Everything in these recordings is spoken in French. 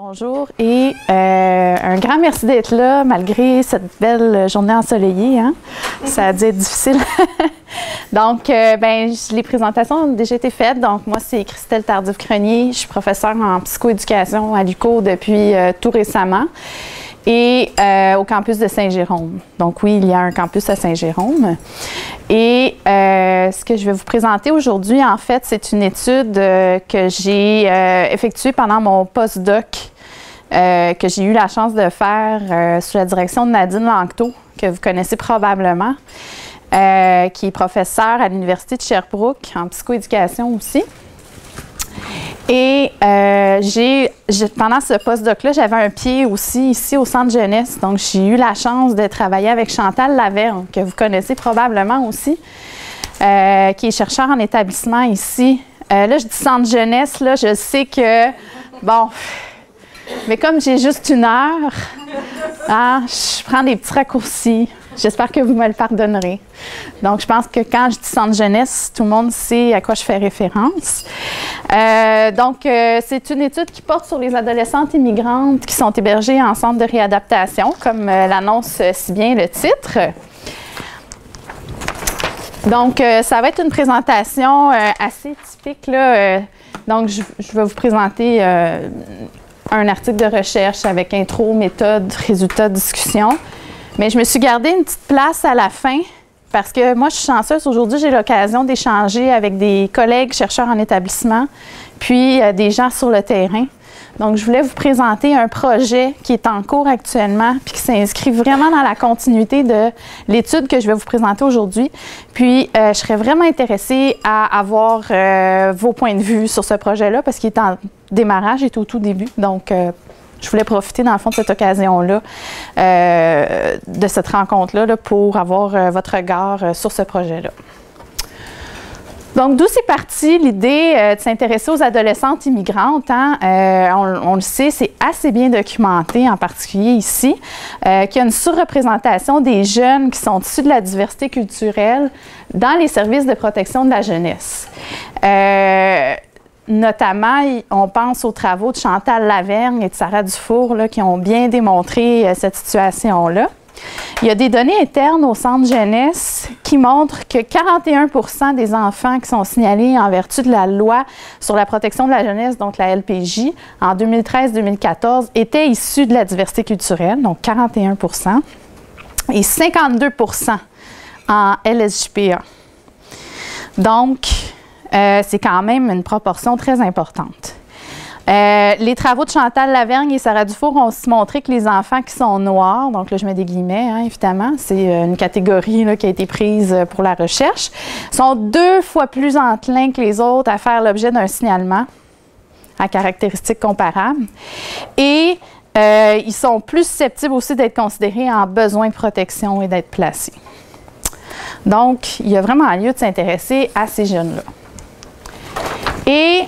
Bonjour et un grand merci d'être là malgré cette belle journée ensoleillée. Hein? Ça a dû être difficile. Donc, les présentations ont déjà été faites. Donc, moi, c'est Christelle Tardif-Crenier. Je suis professeure en psychoéducation à l'UQO depuis tout récemment et au campus de Saint-Jérôme. Donc, oui, il y a un campus à Saint-Jérôme. Et ce que je vais vous présenter aujourd'hui, en fait, c'est une étude que j'ai effectuée pendant mon postdoc, que j'ai eu la chance de faire sous la direction de Nadine Lanctot, que vous connaissez probablement, qui est professeure à l'Université de Sherbrooke en psychoéducation aussi. Et pendant ce postdoc-là, j'avais un pied aussi ici au Centre jeunesse. Donc, j'ai eu la chance de travailler avec Chantal Lavergne, que vous connaissez probablement aussi, qui est chercheur en établissement ici. Là, je dis Centre jeunesse, là, je sais que, bon, mais comme j'ai juste une heure, hein, je prends des petits raccourcis. J'espère que vous me le pardonnerez. Donc, je pense que quand je dis Centre jeunesse, tout le monde sait à quoi je fais référence. C'est une étude qui porte sur les adolescentes immigrantes qui sont hébergées en centre de réadaptation, comme l'annonce si bien le titre. Donc, ça va être une présentation assez typique, là. Donc, je vais vous présenter un article de recherche avec intro, méthode, résultats, discussion. Mais je me suis gardé une petite place à la fin parce que moi, je suis chanceuse. Aujourd'hui, j'ai l'occasion d'échanger avec des collègues chercheurs en établissement, puis des gens sur le terrain. Donc, je voulais vous présenter un projet qui est en cours actuellement, puis qui s'inscrit vraiment dans la continuité de l'étude que je vais vous présenter aujourd'hui. Puis, je serais vraiment intéressée à avoir vos points de vue sur ce projet-là parce qu'il est en démarrage, il est au tout début. Donc, je voulais profiter, dans le fond, de cette occasion-là, de cette rencontre-là, pour avoir votre regard sur ce projet-là. Donc, d'où c'est parti l'idée de s'intéresser aux adolescentes immigrantes? Hein? On le sait, c'est assez bien documenté, en particulier ici, qu'il y a une surreprésentation des jeunes qui sont issus de la diversité culturelle dans les services de protection de la jeunesse. Notamment, on pense aux travaux de Chantal Lavergne et de Sarah Dufour là, qui ont bien démontré cette situation-là. Il y a des données internes au Centre jeunesse qui montrent que 41% des enfants qui sont signalés en vertu de la loi sur la protection de la jeunesse, donc la LPJ, en 2013-2014, étaient issus de la diversité culturelle, donc 41%, et 52% en LSJPA. Donc, c'est quand même une proportion très importante. Les travaux de Chantal Lavergne et Sarah Dufour ont aussi montré que les enfants qui sont noirs, donc là je mets des guillemets, hein, évidemment, c'est une catégorie là, qui a été prise pour la recherche, sont 2 fois plus enclins que les autres à faire l'objet d'un signalement à caractéristiques comparables. Et ils sont plus susceptibles aussi d'être considérés en besoin de protection et d'être placés. Donc, il y a vraiment lieu de s'intéresser à ces jeunes-là. Et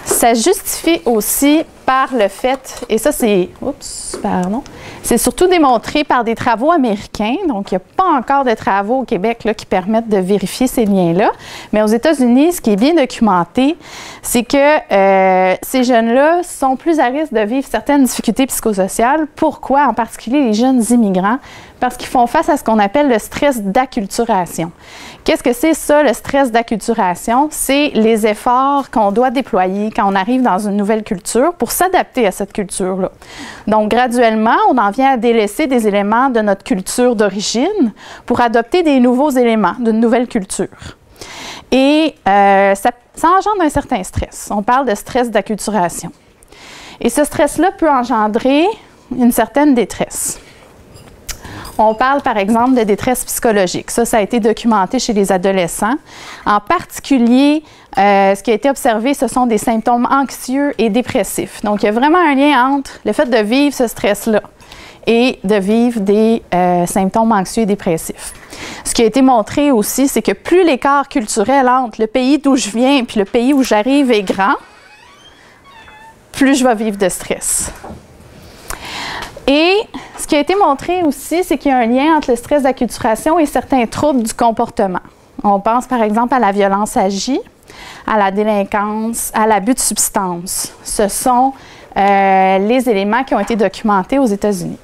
ça justifie aussi par le fait, et ça c'est, c'est surtout démontré par des travaux américains, donc il n'y a pas encore de travaux au Québec là, qui permettent de vérifier ces liens-là, mais aux États-Unis, ce qui est bien documenté, c'est que ces jeunes-là sont plus à risque de vivre certaines difficultés psychosociales. Pourquoi? En particulier les jeunes immigrants, parce qu'ils font face à ce qu'on appelle le stress d'acculturation. Qu'est-ce que c'est ça, le stress d'acculturation? C'est les efforts qu'on doit déployer quand on arrive dans une nouvelle culture pour s'adapter à cette culture-là. Donc, graduellement, on en vient à délaisser des éléments de notre culture d'origine pour adopter des nouveaux éléments d'une nouvelle culture. Et ça engendre un certain stress. On parle de stress d'acculturation. Et ce stress-là peut engendrer une certaine détresse. On parle, par exemple, de détresse psychologique. Ça a été documenté chez les adolescents. En particulier, ce qui a été observé, ce sont des symptômes anxieux et dépressifs. Donc, il y a vraiment un lien entre le fait de vivre ce stress-là et de vivre des symptômes anxieux et dépressifs. Ce qui a été montré aussi, c'est que plus l'écart culturel entre le pays d'où je viens et le pays où j'arrive est grand, plus je vais vivre de stress. Et ce qui a été montré aussi, c'est qu'il y a un lien entre le stress d'acculturation et certains troubles du comportement. On pense par exemple à la violence agie, à la délinquance, à l'abus de substances. Ce sont les éléments qui ont été documentés aux États-Unis.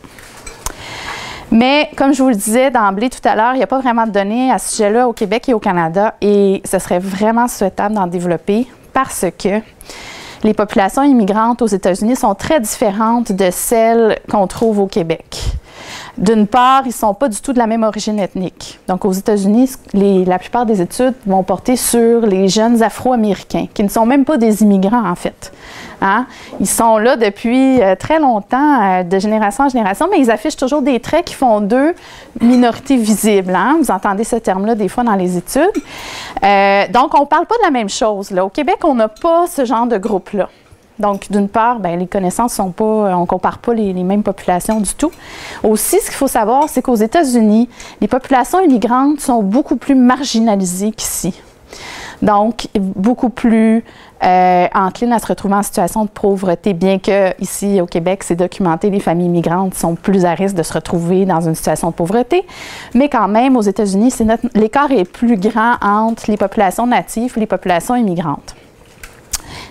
Mais comme je vous le disais d'emblée tout à l'heure, il n'y a pas vraiment de données à ce sujet-là au Québec et au Canada et ce serait vraiment souhaitable d'en développer parce que les populations immigrantes aux États-Unis sont très différentes de celles qu'on trouve au Québec. D'une part, ils ne sont pas du tout de la même origine ethnique. Donc, aux États-Unis, la plupart des études vont porter sur les jeunes Afro-Américains, qui ne sont même pas des immigrants, en fait. Hein? Ils sont là depuis très longtemps, de génération en génération, mais ils affichent toujours des traits qui font d'eux minorités visibles. Hein? Vous entendez ce terme-là des fois dans les études. Donc, on ne parle pas de la même chose. Là. Au Québec, on n'a pas ce genre de groupe-là. Donc, d'une part, bien, les connaissances sont pas, on ne compare pas les mêmes populations du tout. Aussi, ce qu'il faut savoir, c'est qu'aux États-Unis, les populations immigrantes sont beaucoup plus marginalisées qu'ici. Donc, beaucoup plus enclines à se retrouver en situation de pauvreté, bien que ici au Québec, c'est documenté, les familles immigrantes sont plus à risque de se retrouver dans une situation de pauvreté. Mais quand même, aux États-Unis, l'écart est plus grand entre les populations natives et les populations immigrantes.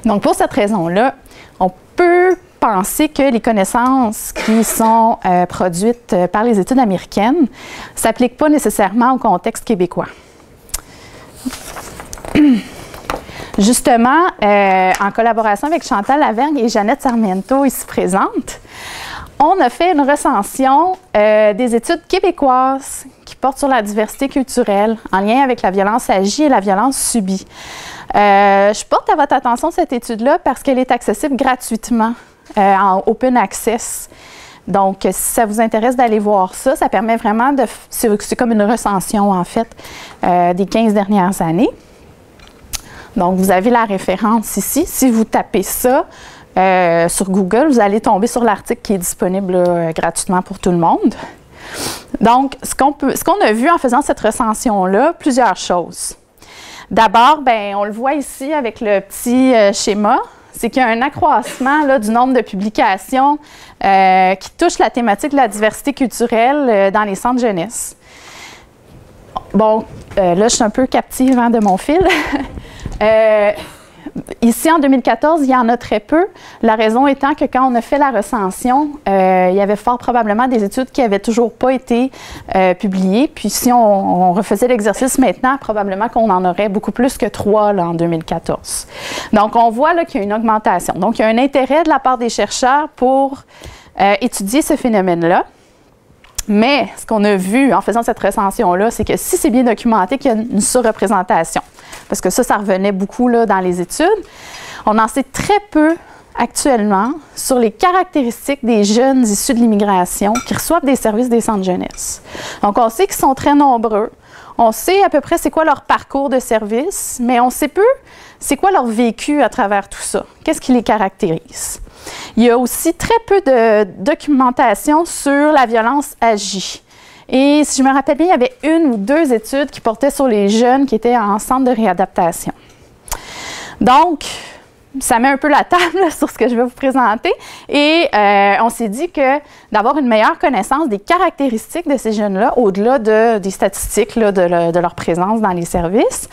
Donc, pour cette raison-là, on peut penser que les connaissances qui sont produites par les études américaines ne s'appliquent pas nécessairement au contexte québécois. Justement, en collaboration avec Chantal Lavergne et Jeannette Sarmiento, ici présentes, on a fait une recension des études québécoises qui portent sur la diversité culturelle en lien avec la violence agie et la violence subie. Je porte à votre attention cette étude-là parce qu'elle est accessible gratuitement en open access. Donc, si ça vous intéresse d'aller voir ça, ça permet vraiment de... C'est comme une recension, en fait, des 15 dernières années. Donc, vous avez la référence ici. Si vous tapez ça sur Google, vous allez tomber sur l'article qui est disponible gratuitement pour tout le monde. Donc, ce qu'on a vu en faisant cette recension-là, plusieurs choses. D'abord, bien, on le voit ici avec le petit schéma, c'est qu'il y a un accroissement là, du nombre de publications qui touchent la thématique de la diversité culturelle dans les centres jeunesse. Bon, là, je suis un peu captive hein, de mon fil. Ici, en 2014, il y en a très peu. La raison étant que quand on a fait la recension, il y avait fort probablement des études qui n'avaient toujours pas été publiées. Puis si on refaisait l'exercice maintenant, probablement qu'on en aurait beaucoup plus que 3 là, en 2014. Donc, on voit qu'il y a une augmentation. Donc, il y a un intérêt de la part des chercheurs pour étudier ce phénomène-là. Mais ce qu'on a vu en faisant cette recension-là, c'est que si c'est bien documenté qu'il y a une surreprésentation, parce que ça revenait beaucoup là, dans les études, on en sait très peu actuellement sur les caractéristiques des jeunes issus de l'immigration qui reçoivent des services des centres jeunesse. Donc, on sait qu'ils sont très nombreux. On sait à peu près c'est quoi leur parcours de service, mais on sait peu c'est quoi leur vécu à travers tout ça. Qu'est-ce qui les caractérise? Il y a aussi très peu de documentation sur la violence agie. Et si je me rappelle bien, il y avait 1 ou 2 études qui portaient sur les jeunes qui étaient en centre de réadaptation. Donc, ça met un peu la table sur ce que je vais vous présenter. Et on s'est dit que d'avoir une meilleure connaissance des caractéristiques de ces jeunes-là, au-delà des statistiques là, de leur présence dans les services,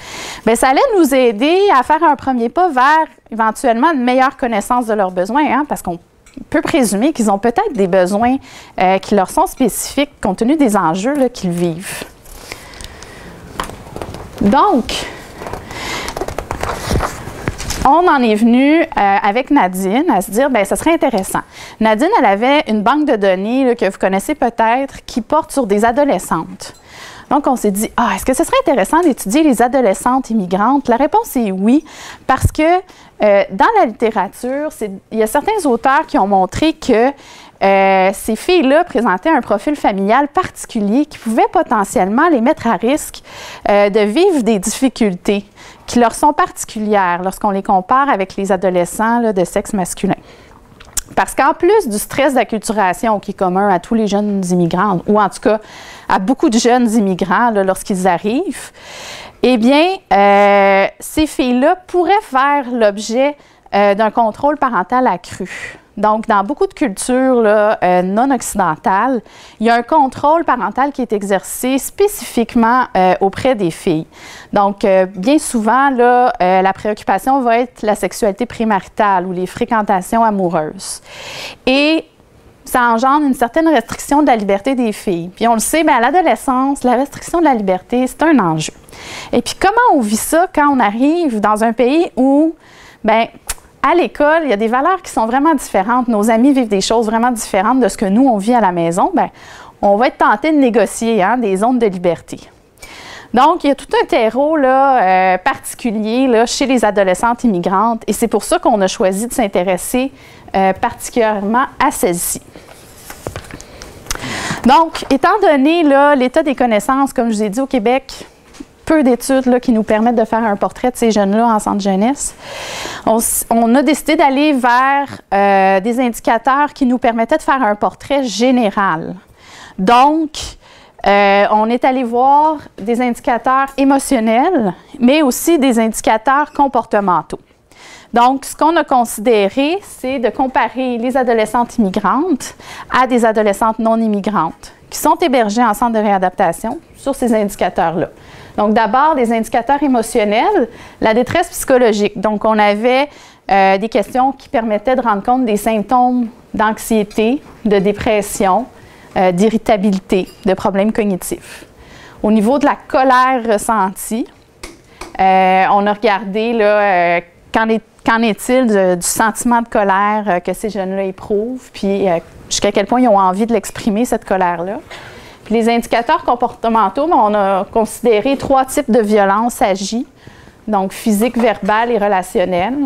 bien, ça allait nous aider à faire un premier pas vers éventuellement une meilleure connaissance de leurs besoins, hein, parce qu'on peut présumer qu'ils ont peut-être des besoins qui leur sont spécifiques compte tenu des enjeux là, qu'ils vivent. Donc, on en est venu avec Nadine à se dire, bien, ça serait intéressant. Nadine, elle avait une banque de données là, que vous connaissez peut-être qui porte sur des adolescentes. Donc, on s'est dit, est-ce que ce serait intéressant d'étudier les adolescentes immigrantes? La réponse est oui, parce que dans la littérature, il y a certains auteurs qui ont montré que ces filles-là présentaient un profil familial particulier qui pouvait potentiellement les mettre à risque de vivre des difficultés qui leur sont particulières lorsqu'on les compare avec les adolescents là, de sexe masculin. Parce qu'en plus du stress d'acculturation qui est commun à tous les jeunes immigrants, ou en tout cas à beaucoup de jeunes immigrants lorsqu'ils arrivent, eh bien, ces filles-là pourraient faire l'objet d'un contrôle parental accru. Donc, dans beaucoup de cultures là, non occidentales, il y a un contrôle parental qui est exercé spécifiquement auprès des filles. Donc, bien souvent, là, la préoccupation va être la sexualité prémaritale ou les fréquentations amoureuses. Et ça engendre une certaine restriction de la liberté des filles. Puis on le sait, bien, à l'adolescence, la restriction de la liberté, c'est un enjeu. Et puis comment on vit ça quand on arrive dans un pays où, bien, à l'école, il y a des valeurs qui sont vraiment différentes. Nos amis vivent des choses vraiment différentes de ce que nous, on vit à la maison. Bien, on va être tenté de négocier des zones de liberté. Donc, il y a tout un terreau là, particulier là, chez les adolescentes immigrantes et c'est pour ça qu'on a choisi de s'intéresser particulièrement à celles-ci. Donc, étant donné l'état des connaissances, comme je vous ai dit au Québec, peu d'études qui nous permettent de faire un portrait de ces jeunes-là en centre jeunesse, on a décidé d'aller vers des indicateurs qui nous permettaient de faire un portrait général. Donc, on est allé voir des indicateurs émotionnels, mais aussi des indicateurs comportementaux. Donc, ce qu'on a considéré, c'est de comparer les adolescentes immigrantes à des adolescentes non immigrantes qui sont hébergées en centre de réadaptation sur ces indicateurs-là. Donc, d'abord, des indicateurs émotionnels, la détresse psychologique. Donc, on avait des questions qui permettaient de rendre compte des symptômes d'anxiété, de dépression, d'irritabilité, de problèmes cognitifs. Au niveau de la colère ressentie, on a regardé là, qu'en est-il du sentiment de colère que ces jeunes-là éprouvent, puis jusqu'à quel point ils ont envie de l'exprimer, cette colère-là. Puis les indicateurs comportementaux, on a considéré 3 types de violences agies, donc physique, verbale et relationnelle,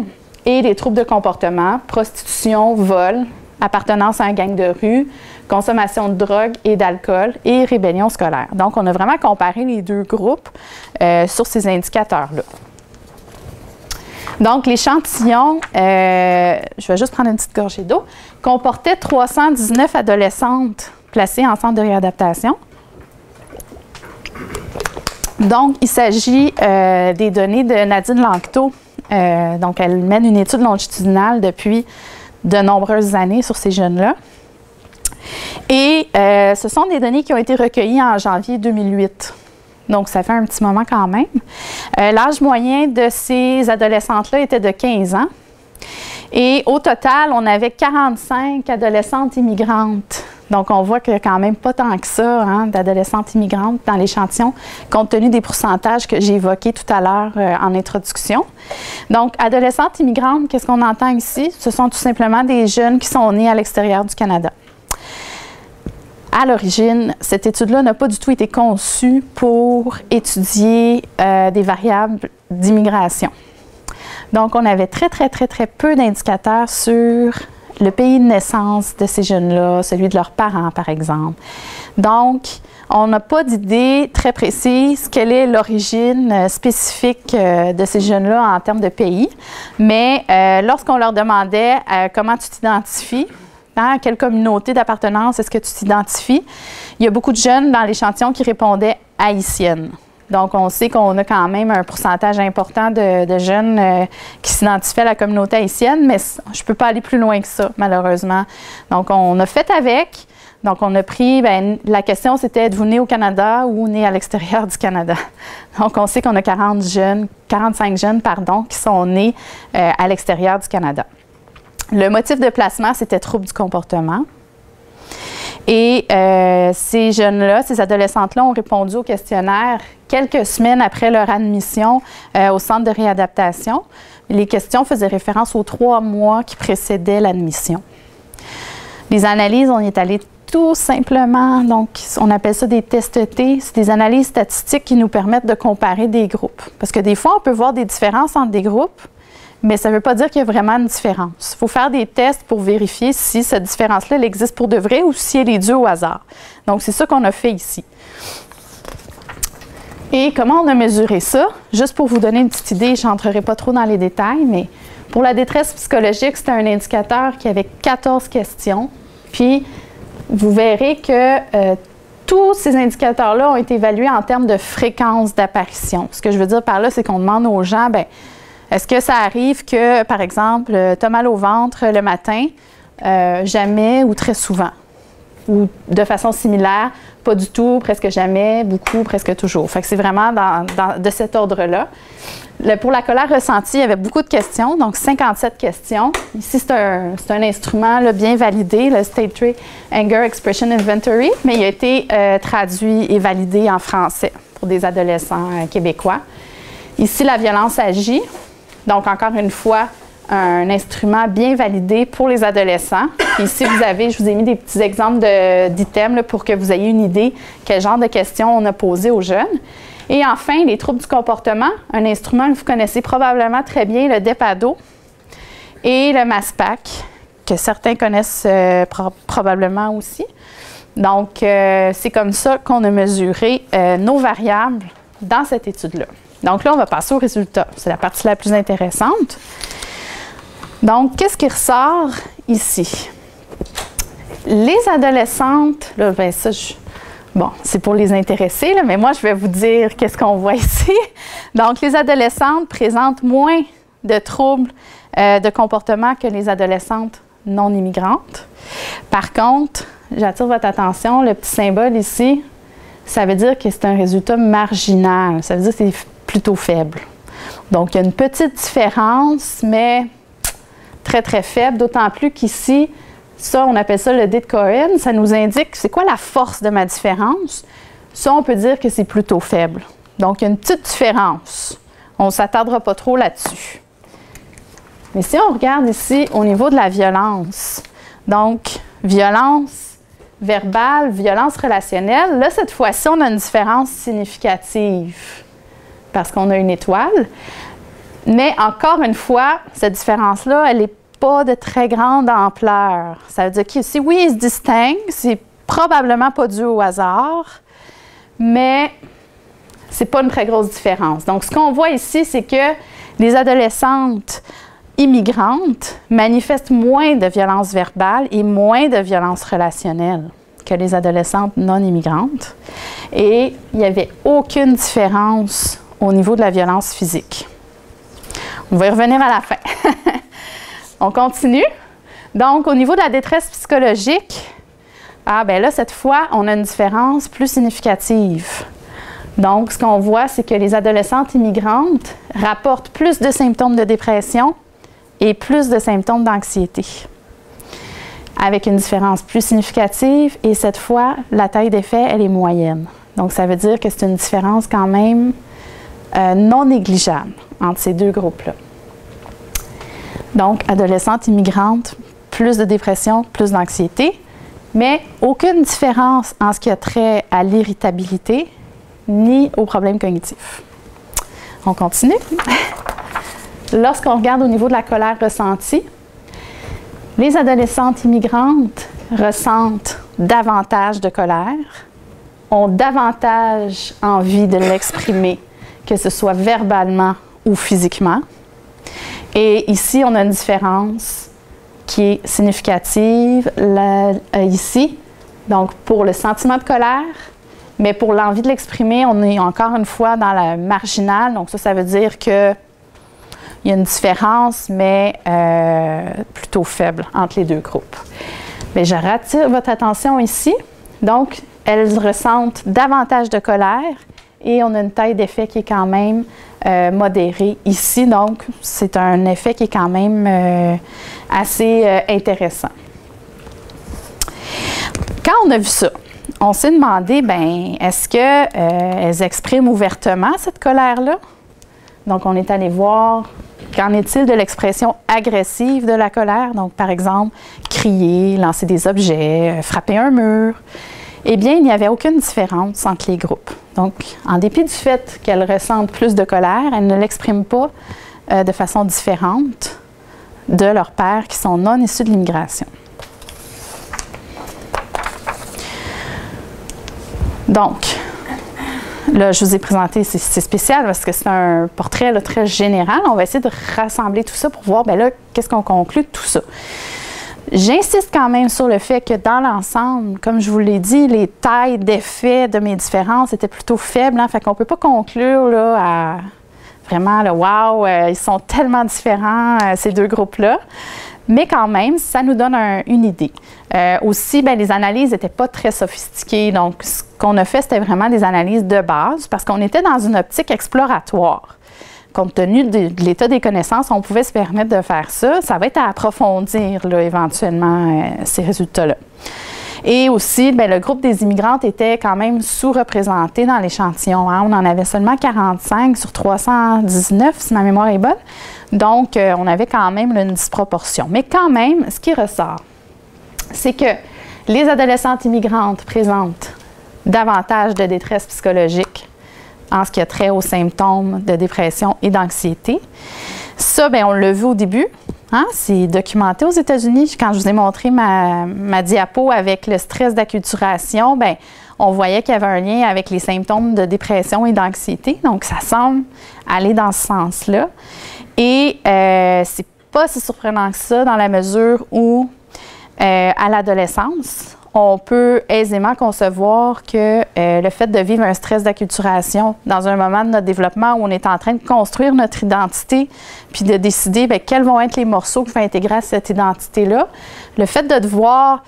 et les troubles de comportement, prostitution, vol, appartenance à un gang de rue, consommation de drogue et d'alcool et rébellion scolaire. Donc, on a vraiment comparé les 2 groupes sur ces indicateurs-là. Donc, l'échantillon, je vais juste prendre une petite gorgée d'eau, comportait 319 adolescentes placées en centre de réadaptation. Donc, il s'agit des données de Nadine Lanctot. Donc, elle mène une étude longitudinale depuis de nombreuses années sur ces jeunes-là. Et ce sont des données qui ont été recueillies en janvier 2008. Donc, ça fait un petit moment quand même. L'âge moyen de ces adolescentes-là était de 15 ans. Et au total, on avait 45 adolescentes immigrantes. Donc, on voit qu'il n'y a quand même pas tant que ça d'adolescentes immigrantes dans l'échantillon, compte tenu des pourcentages que j'ai évoqués tout à l'heure en introduction. Donc, adolescentes immigrantes, qu'est-ce qu'on entend ici? Ce sont tout simplement des jeunes qui sont nés à l'extérieur du Canada. À l'origine, cette étude-là n'a pas du tout été conçue pour étudier des variables d'immigration. Donc, on avait très peu d'indicateurs sur le pays de naissance de ces jeunes-là, celui de leurs parents, par exemple. Donc, on n'a pas d'idée très précise quelle est l'origine spécifique de ces jeunes-là en termes de pays. Mais lorsqu'on leur demandait comment tu t'identifies, à quelle communauté d'appartenance est-ce que tu t'identifies, il y a beaucoup de jeunes dans l'échantillon qui répondaient haïtiennes. Donc, on sait qu'on a quand même un pourcentage important de jeunes qui s'identifient à la communauté haïtienne, mais je ne peux pas aller plus loin que ça, malheureusement. Donc, on a fait avec. Donc, on a pris, la question, c'était, êtes-vous né au Canada ou né à l'extérieur du Canada? Donc, on sait qu'on a 45 jeunes, qui sont nés à l'extérieur du Canada. Le motif de placement, c'était trouble du comportement. Et ces jeunes-là, ces adolescentes-là ont répondu au questionnaire quelques semaines après leur admission au centre de réadaptation. Les questions faisaient référence aux 3 mois qui précédaient l'admission. Les analyses, on y est allé tout simplement, donc on appelle ça des tests T, c'est des analyses statistiques qui nous permettent de comparer des groupes. Parce que des fois, on peut voir des différences entre des groupes, mais ça ne veut pas dire qu'il y a vraiment une différence. Il faut faire des tests pour vérifier si cette différence-là, elle existe pour de vrai ou si elle est due au hasard. Donc, c'est ça qu'on a fait ici. Et comment on a mesuré ça? Juste pour vous donner une petite idée, je n'entrerai pas trop dans les détails, mais pour la détresse psychologique, c'était un indicateur qui avait 14 questions. Puis, vous verrez que tous ces indicateurs-là ont été évalués en termes de fréquence d'apparition. Ce que je veux dire par là, c'est qu'on demande aux gens, est-ce que ça arrive que, par exemple, tu as mal au ventre le matin, jamais ou très souvent. Ou de façon similaire, pas du tout, presque jamais, beaucoup, presque toujours. Fait que c'est vraiment de cet ordre-là. Pour la colère ressentie, il y avait beaucoup de questions, donc 57 questions. Ici, c'est un instrument là, bien validé, le State Trait Anger Expression Inventory, mais il a été traduit et validé en français pour des adolescents québécois. Ici, la violence agit. Donc, encore une fois, un instrument bien validé pour les adolescents. Puis ici, je vous ai mis des petits exemples d'items pour que vous ayez une idée quel genre de questions on a posées aux jeunes. Et enfin, les troubles du comportement, un instrument que vous connaissez probablement très bien, le DEPADO, et le MASPAC, que certains connaissent probablement aussi. Donc, c'est comme ça qu'on a mesuré nos variables dans cette étude-là. Donc là, on va passer aux résultats. C'est la partie la plus intéressante. Donc, qu'est-ce qui ressort ici? Les adolescentes, là, ben ça, bon, c'est pour les intéressés, là, mais moi, je vais vous dire qu'est-ce qu'on voit ici. Donc, les adolescentes présentent moins de troubles de comportement que les adolescentes non immigrantes. Par contre, j'attire votre attention, le petit symbole ici, ça veut dire que c'est un résultat marginal. Ça veut dire que c'est plutôt faible. Donc, il y a une petite différence, mais très, très faible, d'autant plus qu'ici, ça, on appelle ça le dé de Cohen. Ça nous indique c'est quoi la force de ma différence. Ça, on peut dire que c'est plutôt faible. Donc, il y a une petite différence. On ne s'attardera pas trop là-dessus. Mais si on regarde ici au niveau de la violence, donc violence verbale, violence relationnelle, là, cette fois-ci, on a une différence significative parce qu'on a une étoile. Mais encore une fois, cette différence-là, elle n'est pas de très grande ampleur. Ça veut dire qu'ici, oui, ils se distinguent, c'est probablement pas dû au hasard, mais c'est pas une très grosse différence. Donc, ce qu'on voit ici, c'est que les adolescentes immigrantes manifestent moins de violence verbale et moins de violence relationnelle que les adolescentes non immigrantes. Et il n'y avait aucune différence au niveau de la violence physique. On va y revenir à la fin. On continue. Donc, au niveau de la détresse psychologique, ben là, cette fois, on a une différence plus significative. Donc, ce qu'on voit, c'est que les adolescentes immigrantes rapportent plus de symptômes de dépression et plus de symptômes d'anxiété, avec une différence plus significative. Et cette fois, la taille d'effet, elle est moyenne. Donc, ça veut dire que c'est une différence quand même non négligeable entre ces deux groupes-là. Donc, adolescentes immigrantes, plus de dépression, plus d'anxiété, mais aucune différence en ce qui a trait à l'irritabilité ni aux problèmes cognitifs. On continue. Lorsqu'on regarde au niveau de la colère ressentie, les adolescentes immigrantes ressentent davantage de colère, ont davantage envie de l'exprimer, que ce soit verbalement ou physiquement. Et ici, on a une différence qui est significative ici, donc pour le sentiment de colère, mais pour l'envie de l'exprimer, on est encore une fois dans la marginale. Donc ça veut dire qu'il y a une différence, mais plutôt faible entre les deux groupes. Mais je rattire votre attention ici. Donc, elles ressentent davantage de colère et on a une taille d'effet qui est quand même modérée ici. Donc, c'est un effet qui est quand même assez intéressant. Quand on a vu ça, on s'est demandé, bien, est-ce qu'elles expriment ouvertement cette colère-là? Donc, on est allé voir, qu'en est-il de l'expression agressive de la colère? Donc, par exemple, crier, lancer des objets, frapper un mur. Eh bien, il n'y avait aucune différence entre les groupes. Donc, en dépit du fait qu'elles ressentent plus de colère, elles ne l'expriment pas de façon différente de leurs pairs qui sont non issus de l'immigration. Donc, là, je vous ai présenté, c'est spécial parce que c'est un portrait là, très général. On va essayer de rassembler tout ça pour voir, bien là, qu'est-ce qu'on conclut de tout ça. J'insiste quand même sur le fait que dans l'ensemble, comme je vous l'ai dit, les tailles d'effet de mes différences étaient plutôt faibles. Hein, fait qu'on ne peut pas conclure là, à vraiment, là, wow, ils sont tellement différents, ces deux groupes-là. Mais quand même, ça nous donne une idée. Aussi, bien, les analyses n'étaient pas très sophistiquées. Donc, ce qu'on a fait, c'était vraiment des analyses de base parce qu'on était dans une optique exploratoire. Compte tenu de l'état des connaissances, on pouvait se permettre de faire ça. Ça va être à approfondir, là, éventuellement, ces résultats-là. Et aussi, bien, le groupe des immigrantes était quand même sous-représenté dans l'échantillon. Hein. On en avait seulement 45 sur 319, si ma mémoire est bonne. Donc, on avait quand même une disproportion. Mais quand même, ce qui ressort, c'est que les adolescentes immigrantes présentent davantage de détresse psychologique en ce qui a trait aux symptômes de dépression et d'anxiété. Ça, bien, on l'a vu au début. Hein? C'est documenté aux États-Unis. Quand je vous ai montré ma diapo avec le stress d'acculturation, bien, on voyait qu'il y avait un lien avec les symptômes de dépression et d'anxiété. Donc, ça semble aller dans ce sens-là. Et c'est pas si surprenant que ça dans la mesure où, à l'adolescence, on peut aisément concevoir que le fait de vivre un stress d'acculturation dans un moment de notre développement où on est en train de construire notre identité puis de décider bien, quels vont être les morceaux qui vont intégrer à cette identité-là, le fait de devoir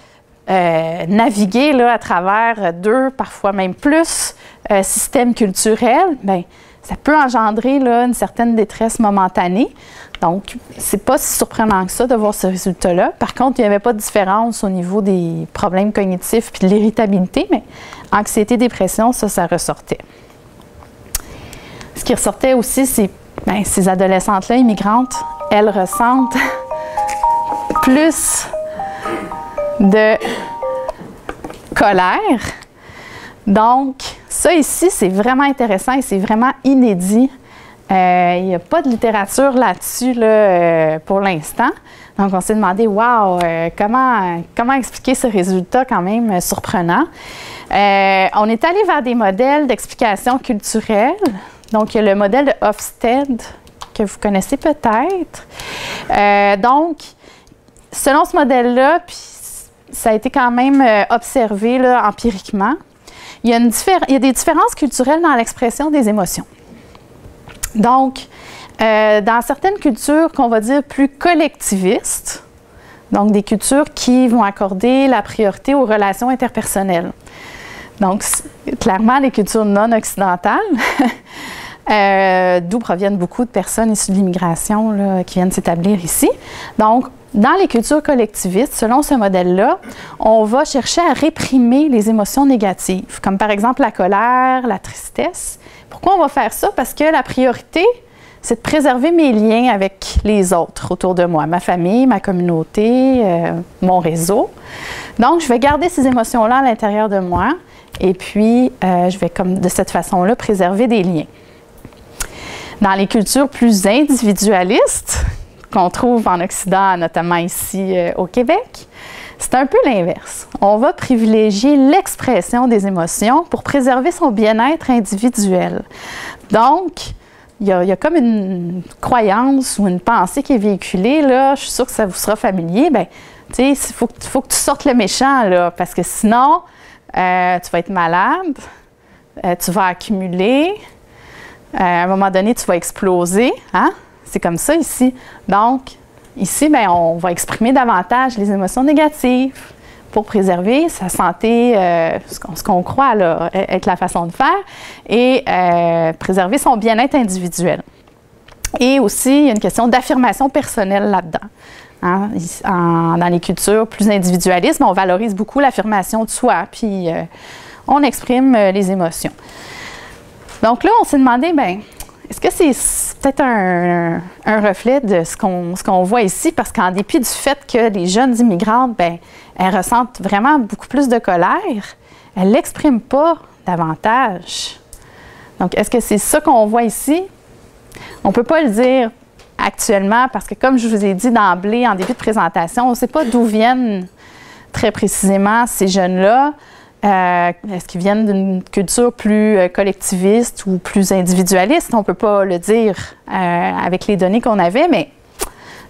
naviguer là, à travers 2, parfois même plus, systèmes culturels, bien, ça peut engendrer là, une certaine détresse momentanée. Donc, c'est pas si surprenant que ça de voir ce résultat-là. Par contre, il n'y avait pas de différence au niveau des problèmes cognitifs puis de l'irritabilité, mais anxiété, dépression, ça ressortait. Ce qui ressortait aussi, c'est bien, ces adolescentes-là, immigrantes, elles ressentent plus de colère. Donc, ça ici, c'est vraiment intéressant et c'est vraiment inédit. Il n'y a pas de littérature là-dessus là, pour l'instant. Donc, on s'est demandé, wow, comment expliquer ce résultat quand même surprenant. On est allé vers des modèles d'explication culturelle. Donc, il y a le modèle de Hofstede, que vous connaissez peut-être. Donc, selon ce modèle-là, puis ça a été quand même observé là, empiriquement, il y a des différences culturelles dans l'expression des émotions. Donc, dans certaines cultures qu'on va dire plus collectivistes, donc des cultures qui vont accorder la priorité aux relations interpersonnelles. Donc, clairement, les cultures non occidentales, d'où proviennent beaucoup de personnes issues de l'immigration là, qui viennent s'établir ici. Donc, dans les cultures collectivistes, selon ce modèle-là, on va chercher à réprimer les émotions négatives, comme par exemple la colère, la tristesse. Pourquoi on va faire ça? Parce que la priorité, c'est de préserver mes liens avec les autres autour de moi, ma famille, ma communauté, mon réseau. Donc, je vais garder ces émotions-là à l'intérieur de moi et puis je vais, comme de cette façon-là, préserver des liens. Dans les cultures plus individualistes, qu'on trouve en Occident, notamment ici au Québec, c'est un peu l'inverse. On va privilégier l'expression des émotions pour préserver son bien-être individuel. Donc, il y a comme une croyance ou une pensée qui est véhiculée, là, je suis sûre que ça vous sera familier, bien, tu sais, il faut que tu sortes le méchant, là, parce que sinon, tu vas être malade, tu vas accumuler, à un moment donné, tu vas exploser, hein? C'est comme ça ici. Donc, ici, bien, on va exprimer davantage les émotions négatives pour préserver sa santé, ce qu'on croit là, être la façon de faire, et préserver son bien-être individuel. Et aussi, il y a une question d'affirmation personnelle là-dedans. Hein? Dans les cultures plus individualistes, on valorise beaucoup l'affirmation de soi, puis on exprime les émotions. Donc là, on s'est demandé, bien, est-ce que c'est peut-être un reflet de ce qu'on voit ici? Parce qu'en dépit du fait que les jeunes immigrantes, bien, elles ressentent vraiment beaucoup plus de colère, elles ne l'expriment pas davantage. Donc, est-ce que c'est ça qu'on voit ici? On ne peut pas le dire actuellement parce que, comme je vous ai dit d'emblée en début de présentation, on ne sait pas d'où viennent très précisément ces jeunes-là. Est-ce qu'ils viennent d'une culture plus collectiviste ou plus individualiste? On ne peut pas le dire avec les données qu'on avait, mais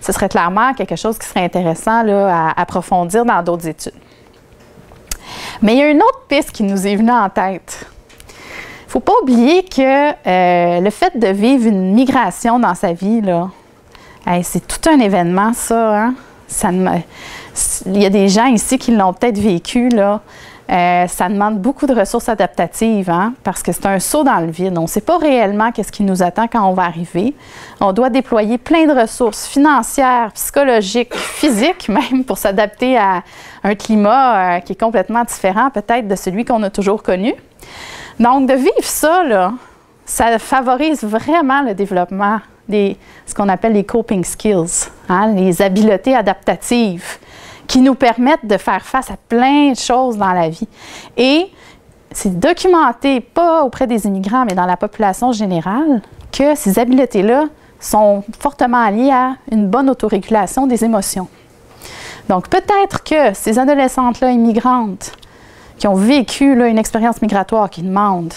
ce serait clairement quelque chose qui serait intéressant là, à approfondir dans d'autres études. Mais il y a une autre piste qui nous est venue en tête. Il ne faut pas oublier que le fait de vivre une migration dans sa vie, là, c'est tout un événement, ça. Hein? Il y a des gens ici qui l'ont peut-être vécu, là. Ça demande beaucoup de ressources adaptatives, hein, parce que c'est un saut dans le vide. On ne sait pas réellement qu'est-ce qui nous attend quand on va arriver. On doit déployer plein de ressources financières, psychologiques, physiques même, pour s'adapter à un climat qui est complètement différent peut-être de celui qu'on a toujours connu. Donc, de vivre ça, là, ça favorise vraiment le développement ce qu'on appelle les coping skills, hein, les habiletés adaptatives, qui nous permettent de faire face à plein de choses dans la vie. Et c'est documenté, pas auprès des immigrants, mais dans la population générale, que ces habiletés-là sont fortement liées à une bonne autorégulation des émotions. Donc, peut-être que ces adolescentes-là immigrantes qui ont vécu là, une expérience migratoire qui demande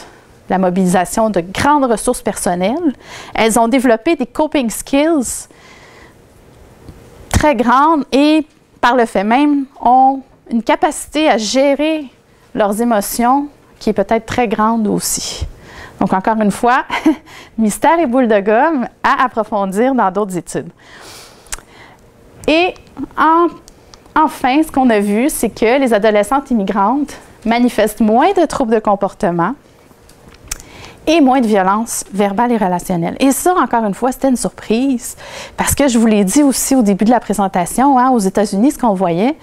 la mobilisation de grandes ressources personnelles, elles ont développé des coping skills très grandes et par le fait même, ont une capacité à gérer leurs émotions qui est peut-être très grande aussi. Donc, encore une fois, mystère et boule de gomme à approfondir dans d'autres études. Et enfin, ce qu'on a vu, c'est que les adolescentes immigrantes manifestent moins de troubles de comportement et moins de violence verbale et relationnelle. Et ça, encore une fois, c'était une surprise parce que je vous l'ai dit aussi au début de la présentation, hein, aux États-Unis, ce qu'on voyait,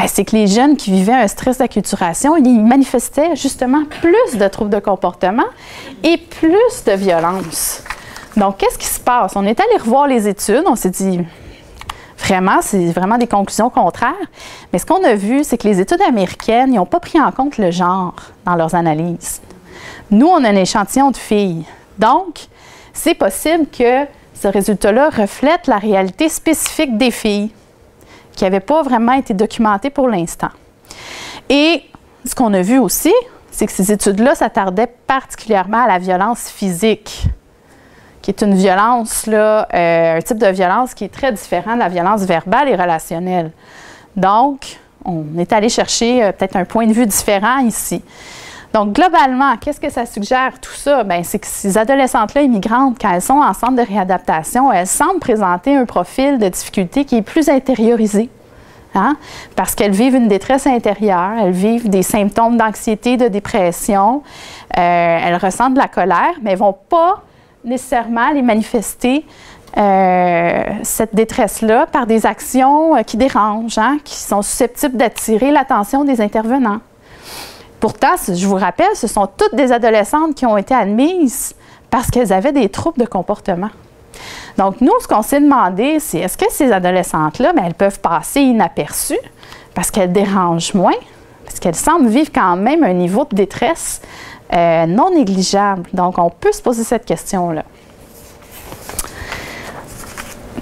c'est que les jeunes qui vivaient un stress d'acculturation, ils manifestaient justement plus de troubles de comportement et plus de violence. Donc, qu'est-ce qui se passe? On est allé revoir les études, on s'est dit, vraiment, c'est vraiment des conclusions contraires. Mais ce qu'on a vu, c'est que les études américaines, ils n'ont pas pris en compte le genre dans leurs analyses. Nous, on a un échantillon de filles. Donc, c'est possible que ce résultat-là reflète la réalité spécifique des filles qui n'avait pas vraiment été documentée pour l'instant. Et ce qu'on a vu aussi, c'est que ces études-là s'attardaient particulièrement à la violence physique, qui est une violence, là, un type de violence qui est très différent de la violence verbale et relationnelle. Donc, on est allé chercher peut-être un point de vue différent ici. Donc, globalement, qu'est-ce que ça suggère, tout ça? Bien, c'est que ces adolescentes-là immigrantes, quand elles sont en centre de réadaptation, elles semblent présenter un profil de difficulté qui est plus intériorisé, hein? Parce qu'elles vivent une détresse intérieure, elles vivent des symptômes d'anxiété, de dépression, elles ressentent de la colère, mais elles ne vont pas nécessairement les manifester cette détresse-là par des actions qui dérangent, hein? Qui sont susceptibles d'attirer l'attention des intervenants. Pourtant, je vous rappelle, ce sont toutes des adolescentes qui ont été admises parce qu'elles avaient des troubles de comportement. Donc, nous, ce qu'on s'est demandé, c'est est-ce que ces adolescentes-là, elles peuvent passer inaperçues parce qu'elles dérangent moins, parce qu'elles semblent vivre quand même un niveau de détresse non négligeable. Donc, on peut se poser cette question-là.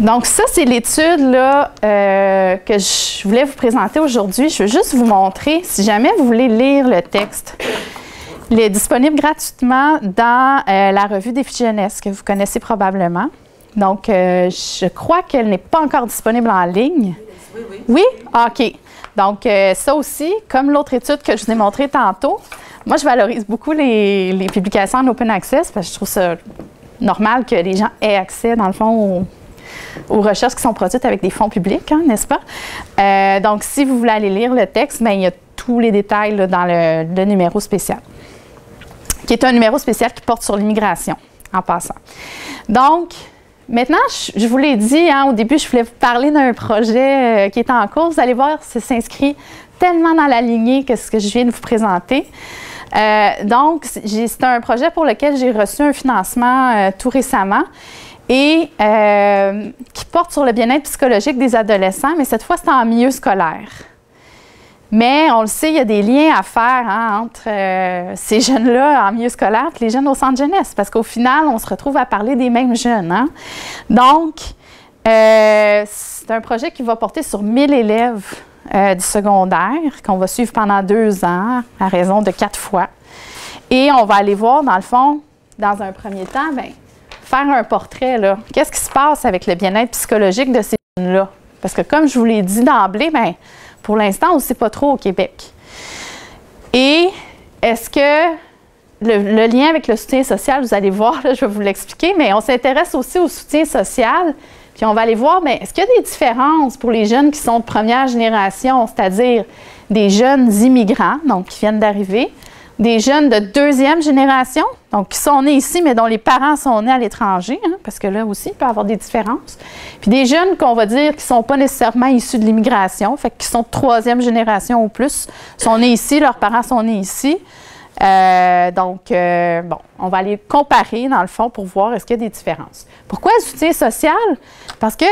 Donc, ça, c'est l'étude là, que je voulais vous présenter aujourd'hui. Je veux juste vous montrer, si jamais vous voulez lire le texte, il est disponible gratuitement dans la revue Défis jeunesse, que vous connaissez probablement. Donc, je crois qu'elle n'est pas encore disponible en ligne. Oui, oui. Oui? OK. Donc, ça aussi, comme l'autre étude que je vous ai montrée tantôt, moi, je valorise beaucoup les publications en open access parce que je trouve ça normal que les gens aient accès, dans le fond, aux recherches qui sont produites avec des fonds publics, hein, n'est-ce pas? Donc, si vous voulez aller lire le texte, bien, il y a tous les détails là, dans le numéro spécial, qui est un numéro spécial qui porte sur l'immigration, en passant. Donc, maintenant, je vous l'ai dit, hein, au début, je voulais vous parler d'un projet qui est en cours. Vous allez voir, ça s'inscrit tellement dans la lignée que ce que je viens de vous présenter. Donc, c'est un projet pour lequel j'ai reçu un financement tout récemment et qui porte sur le bien-être psychologique des adolescents, mais cette fois, c'est en milieu scolaire. Mais on le sait, il y a des liens à faire hein, entre ces jeunes-là en milieu scolaire et les jeunes au centre jeunesse, parce qu'au final, on se retrouve à parler des mêmes jeunes. Hein? Donc, c'est un projet qui va porter sur 1000 élèves du secondaire, qu'on va suivre pendant 2 ans, à raison de 4 fois. Et on va aller voir, dans le fond, dans un premier temps, bien, faire un portrait. Qu'est-ce qui se passe avec le bien-être psychologique de ces jeunes-là? Parce que comme je vous l'ai dit d'emblée, bien, pour l'instant, on ne sait pas trop au Québec. Et est-ce que le lien avec le soutien social, vous allez voir, là, je vais vous l'expliquer, mais on s'intéresse aussi au soutien social Puis on va aller voir, bien, est-ce qu'il y a des différences pour les jeunes qui sont de première génération, c'est-à-dire des jeunes immigrants, donc qui viennent d'arriver, des jeunes de deuxième génération, donc qui sont nés ici, mais dont les parents sont nés à l'étranger, hein, parce que là aussi, il peut y avoir des différences. Puis des jeunes qu'on va dire qui ne sont pas nécessairement issus de l'immigration, fait qui sont de troisième génération ou plus, sont nés ici, leurs parents sont nés ici. Bon, on va aller comparer, dans le fond, pour voir est-ce qu'il y a des différences. Pourquoi le soutien social? Parce que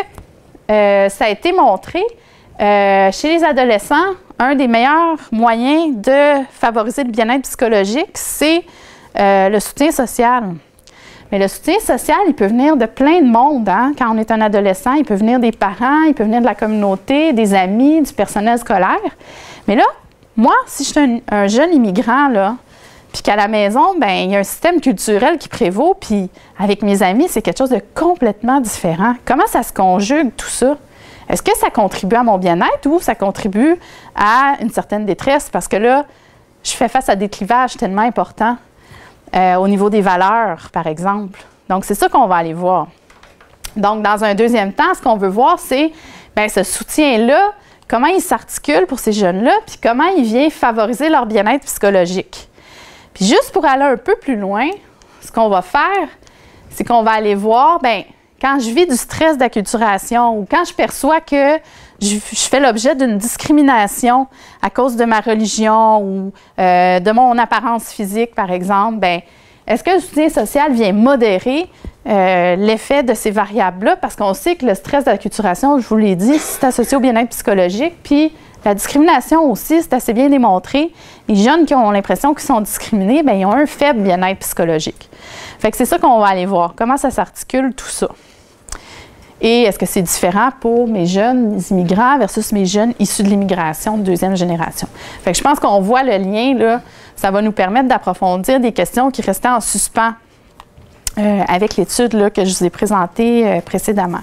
ça a été montré, chez les adolescents, un des meilleurs moyens de favoriser le bien-être psychologique, c'est le soutien social. Mais le soutien social, il peut venir de plein de monde. Hein? Quand on est un adolescent, il peut venir des parents, il peut venir de la communauté, des amis, du personnel scolaire. Mais là, moi, si je suis un jeune immigrant, là, puis qu'à la maison, bien, il y a un système culturel qui prévaut, puis avec mes amis, c'est quelque chose de complètement différent. Comment ça se conjugue, tout ça? Est-ce que ça contribue à mon bien-être ou ça contribue à une certaine détresse? Parce que là, je fais face à des clivages tellement importants au niveau des valeurs, par exemple. Donc, c'est ça qu'on va aller voir. Donc, dans un deuxième temps, ce qu'on veut voir, c'est bien, ce soutien-là, comment il s'articule pour ces jeunes-là, puis comment il vient favoriser leur bien-être psychologique. Puis juste pour aller un peu plus loin, ce qu'on va faire, c'est qu'on va aller voir, bien, quand je vis du stress d'acculturation ou quand je perçois que je fais l'objet d'une discrimination à cause de ma religion ou de mon apparence physique, par exemple, bien, est-ce que le soutien social vient modérer l'effet de ces variables-là? Parce qu'on sait que le stress d'acculturation, je vous l'ai dit, c'est associé au bien-être psychologique, puis la discrimination aussi, c'est assez bien démontré. Les jeunes qui ont l'impression qu'ils sont discriminés, bien, ils ont un faible bien-être psychologique. Fait que c'est ça qu'on va aller voir. Comment ça s'articule, tout ça. Et est-ce que c'est différent pour mes jeunes immigrants versus mes jeunes issus de l'immigration de deuxième génération? Fait que je pense qu'on voit le lien, là. Ça va nous permettre d'approfondir des questions qui restaient en suspens avec l'étude là, que je vous ai présentée précédemment.